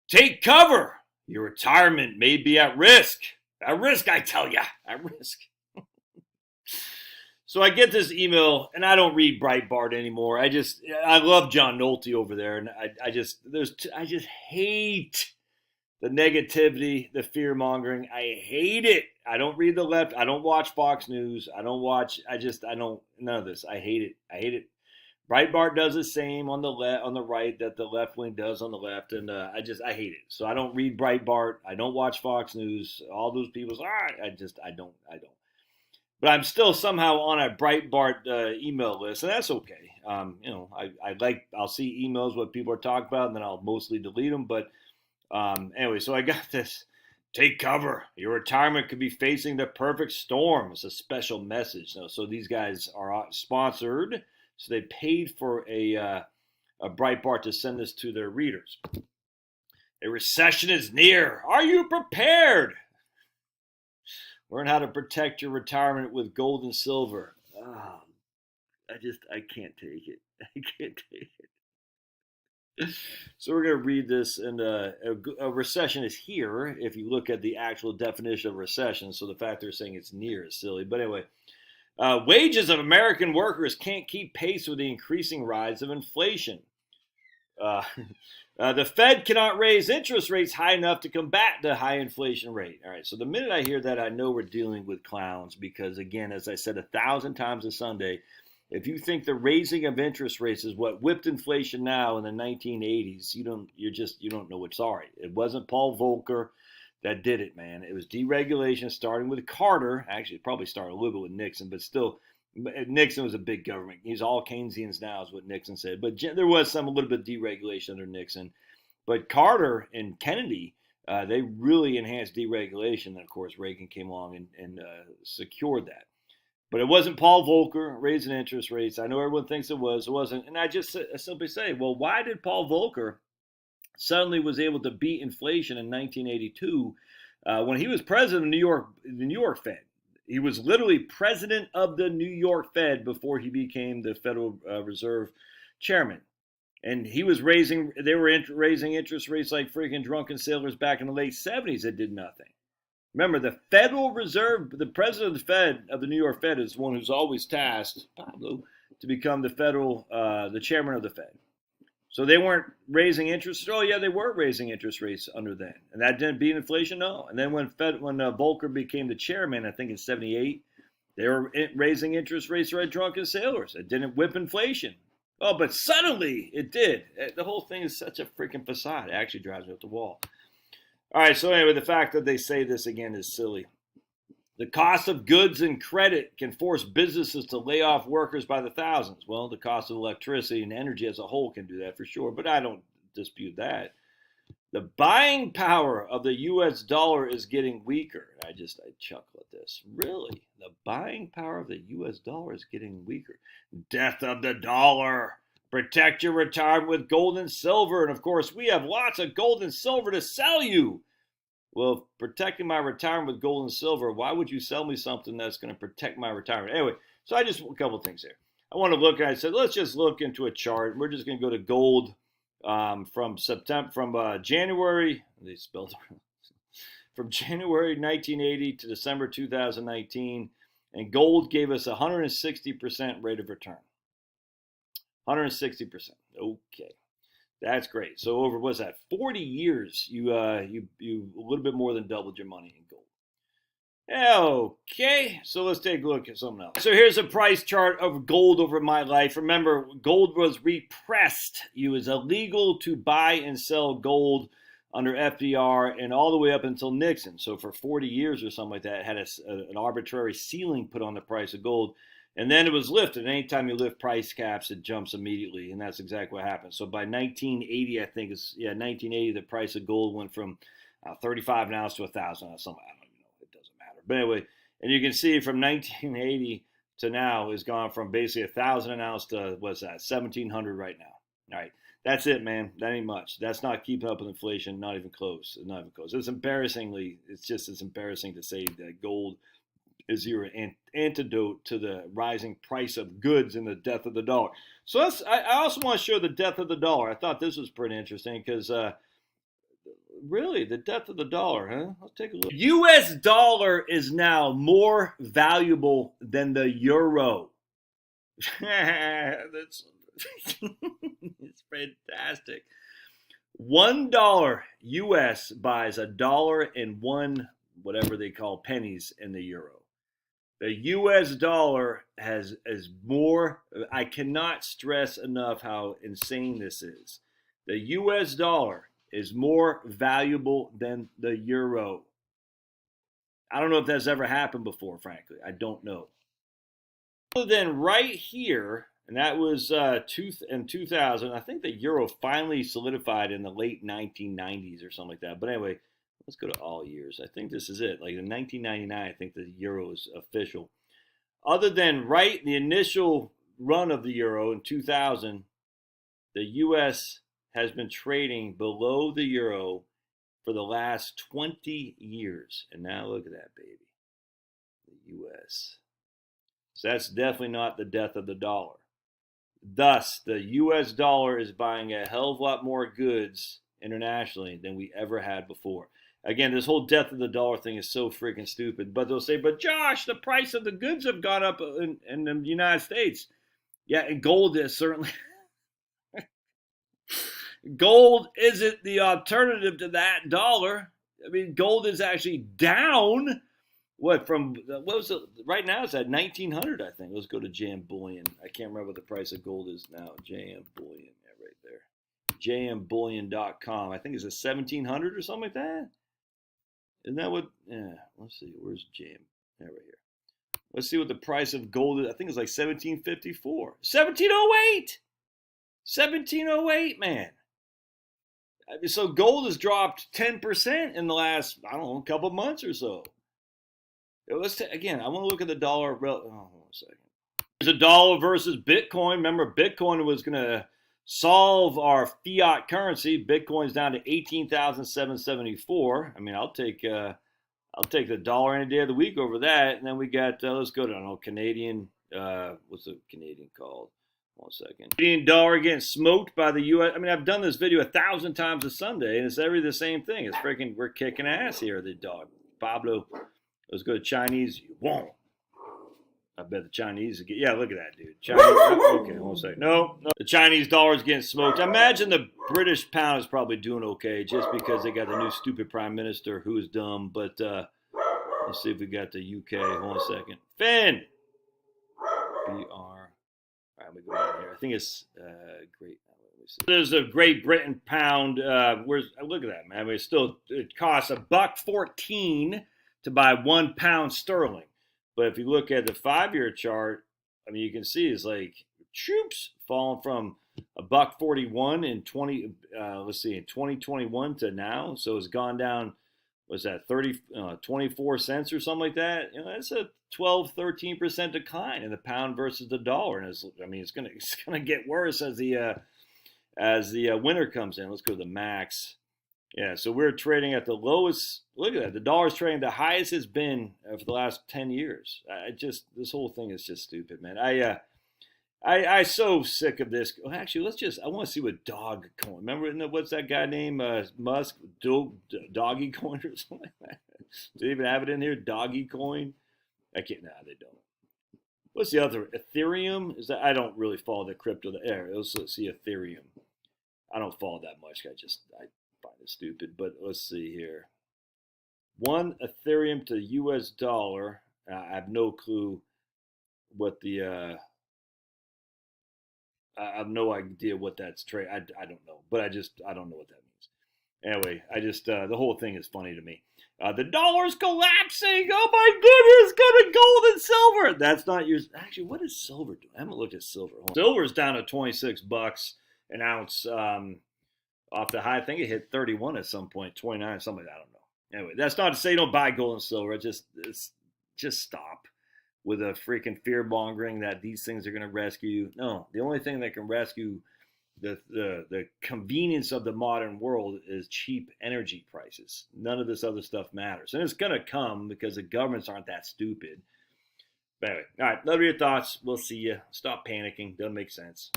Take cover. Your retirement may be at risk. At risk, I tell ya. At risk. So I get this email, and I don't read Breitbart anymore. I love John Nolte over there, and I just hate the negativity, the fear mongering. I hate it. I don't read the left. I don't watch Fox News. I don't, none of this. I hate it. I hate it. Breitbart does the same on the right that the left wing does on the left, and I hate it. So I don't read Breitbart. I don't watch Fox News. All those people, I don't. But I'm still somehow on a Breitbart email list, and that's okay. I'll see emails what people are talking about, and then I'll mostly delete them. But anyway, so I got this. Take cover. Your retirement could be facing the perfect storm. It's a special message. So these guys are sponsored, so they paid for a Breitbart to send this to their readers. A recession is near. Are you prepared? Learn how to protect your retirement with gold and silver. Oh, I can't take it. I can't take it. So we're going to read this, and a recession is here if you look at the actual definition of recession. So the fact they're saying it's near is silly. But anyway, wages of American workers can't keep pace with the increasing rise of inflation. The Fed cannot raise interest rates high enough to combat the high inflation rate. All right, so the minute I hear that, I know we're dealing with clowns because, again, as I said 1,000 times a Sunday, if you think the raising of interest rates is what whipped inflation now in the 1980s, you don't know what's all right. It wasn't Paul Volcker that did it, man. It was deregulation starting with Carter. Actually, it probably started a little bit with Nixon, but still, Nixon was a big government. He's all Keynesians now is what Nixon said. But there was a little bit of deregulation under Nixon. But Carter and Kennedy, they really enhanced deregulation. And, of course, Reagan came along and secured that. But it wasn't Paul Volcker raising interest rates. I know everyone thinks it was. It wasn't. And I simply say, well, why did Paul Volcker suddenly was able to beat inflation in 1982 when he was president of the New York Fed? He was literally president of the New York Fed before he became the Federal Reserve chairman. And they were raising interest rates like freaking drunken sailors back in the late 70s that did nothing. Remember, the Federal Reserve, the president of the Fed, of the New York Fed, is one who's always tasked, Pablo, to become the chairman of the Fed. So they weren't raising interest. Oh, yeah, they were raising interest rates under then. And that didn't beat inflation? No. And then when Volcker became the chairman, I think in 78, they were raising interest rates like drunken sailors. It didn't whip inflation. Oh, but suddenly it did. The whole thing is such a freaking facade. It actually drives me up the wall. All right, so anyway, the fact that they say this again is silly. The cost of goods and credit can force businesses to lay off workers by the thousands. Well, the cost of electricity and energy as a whole can do that for sure, but I don't dispute that. The buying power of the U.S. dollar is getting weaker. I chuckle at this. Really? The buying power of the U.S. dollar is getting weaker. Death of the dollar. Protect your retirement with gold and silver. And of course, we have lots of gold and silver to sell you. Well, protecting my retirement with gold and silver, why would you sell me something that's going to protect my retirement? Anyway, so a couple of things here. I want to look, and I said, let's just look into a chart. We're just going to go to gold from January, they spelled it from January 1980 to December 2019, and gold gave us 160% rate of return. 160%. Okay. That's great. So over, what's that, 40 years, you a little bit more than doubled your money in gold. Okay, so let's take a look at something else. So here's a price chart of gold over my life. Remember, gold was repressed. It was illegal to buy and sell gold under FDR and all the way up until Nixon. So for 40 years or something like that, it had an arbitrary ceiling put on the price of gold. And then it was lifted. Anytime you lift price caps, it jumps immediately, and that's exactly what happened. So by 1980, 1980, the price of gold went from 35 an ounce to 1,000 or something. I don't even know. It doesn't matter. But anyway, and you can see from 1980 to now has gone from basically 1,000 an ounce to, what's that, 1,700 right now. All right, that's it, man. That ain't much. That's not keeping up with inflation. Not even close. Not even close. It's embarrassing to say that gold is your antidote to the rising price of goods and the death of the dollar. So I also want to show the death of the dollar. I thought this was pretty interesting because Really, the death of the dollar, huh? Let's take a look. U.S. dollar is now more valuable than the euro. That's it's fantastic. $1 US buys $1.01, whatever they call pennies in the euro. The US dollar is more. I cannot stress enough how insane this is. The US dollar is more valuable than the euro. I don't know if that's ever happened before, frankly. I don't know. Other than right here, and that was in 2000, I think the euro finally solidified in the late 1990s or something like that. But anyway, let's go to all years. I think this is it. Like in 1999, I think the euro is official. Other than right the initial run of the euro in 2000, the U.S. has been trading below the euro for the last 20 years. And now look at that, baby. The U.S. So that's definitely not the death of the dollar. Thus, the U.S. dollar is buying a hell of a lot more goods internationally than we ever had before. Again, this whole death of the dollar thing is so freaking stupid. But they'll say, but Josh, the price of the goods have gone up in the United States. Yeah, and gold is certainly... Gold isn't the alternative to that dollar. I mean, gold is actually down. What was it? Right now it's at 1900, I think. Let's go to JM Bullion. I can't remember what the price of gold is now. JM Bullion, yeah, right there. JMBullion.com. I think it's a 1700 or something like that. Isn't that what? Yeah, let's see. Where's JM? Yeah, right here. Let's see what the price of gold is. I think it's like 1754. 1708! 1708, man. I mean, so gold has dropped 10% in the last, I don't know, couple months or so. Again, I want to look at the dollar. Hold on a second. There's a dollar versus Bitcoin. Remember, Bitcoin was going to solve our fiat currency. Bitcoin's down to 18,774. I mean, I'll take the dollar any day of the week over that. And then we got let's go to, I don't know, Canadian. What's the Canadian called? 1 second. Canadian dollar getting smoked by the U.S. I mean, I've done this video 1,000 times a Sunday, and it's the same thing. It's freaking, we're kicking ass here, the dog. Pablo. Let's go to Chinese. You won't. I bet the Chinese get. Yeah, look at that, dude. Chinese. Okay, 1 second. No, the Chinese dollar's getting smoked. I imagine the British pound is probably doing okay, just because they got the new stupid prime minister who is dumb. But let's see if we got the UK. 1 second. Finn. BR. All right, let me go down here. I think it's great. There's a Great Britain pound. Look at that, man. I mean, it costs $1.14 to buy 1 pound sterling. But if you look at the 5-year chart, I mean, you can see it's like troops falling from $1.41 in 2021 to now. So it's gone down. Was that 24 cents or something like that? You know, that's a 12-13% decline in the pound versus the dollar. And it's gonna get worse as the winter comes in. Let's go to the max. Yeah, so we're trading at the lowest. Look at that. The dollar's trading the highest it's been for the last 10 years. This whole thing is just stupid, man. I'm so sick of this. Actually, I want to see what Dogecoin. Remember, what's that guy named Musk? Doggy Coin or something like that? Do they even have it in here? Doggy Coin? I can't. Nah, they don't. What's the other? Ethereum? I don't really follow the crypto. Let's see Ethereum. I don't follow that much. I find it stupid. But let's see here. 1 Ethereum to US dollar. I have no clue what the. I have no idea what that's trade. I don't know, but I don't know what that means. Anyway, the whole thing is funny to me. The dollar's collapsing. Oh my goodness, go to gold and silver. That's not yours. Actually, what is silver doing? I haven't looked at silver. Silver's down to $26 an ounce off the high. I think it hit 31 at some point, 29, something like that. I don't know. Anyway, that's not to say don't buy gold and silver. Just stop with a freaking fear-mongering that these things are going to rescue you. No, the only thing that can rescue the convenience of the modern world is cheap energy prices. None of this other stuff matters. And it's going to come because the governments aren't that stupid. But anyway, all right, love your thoughts. We'll see you. Stop panicking. Doesn't make sense.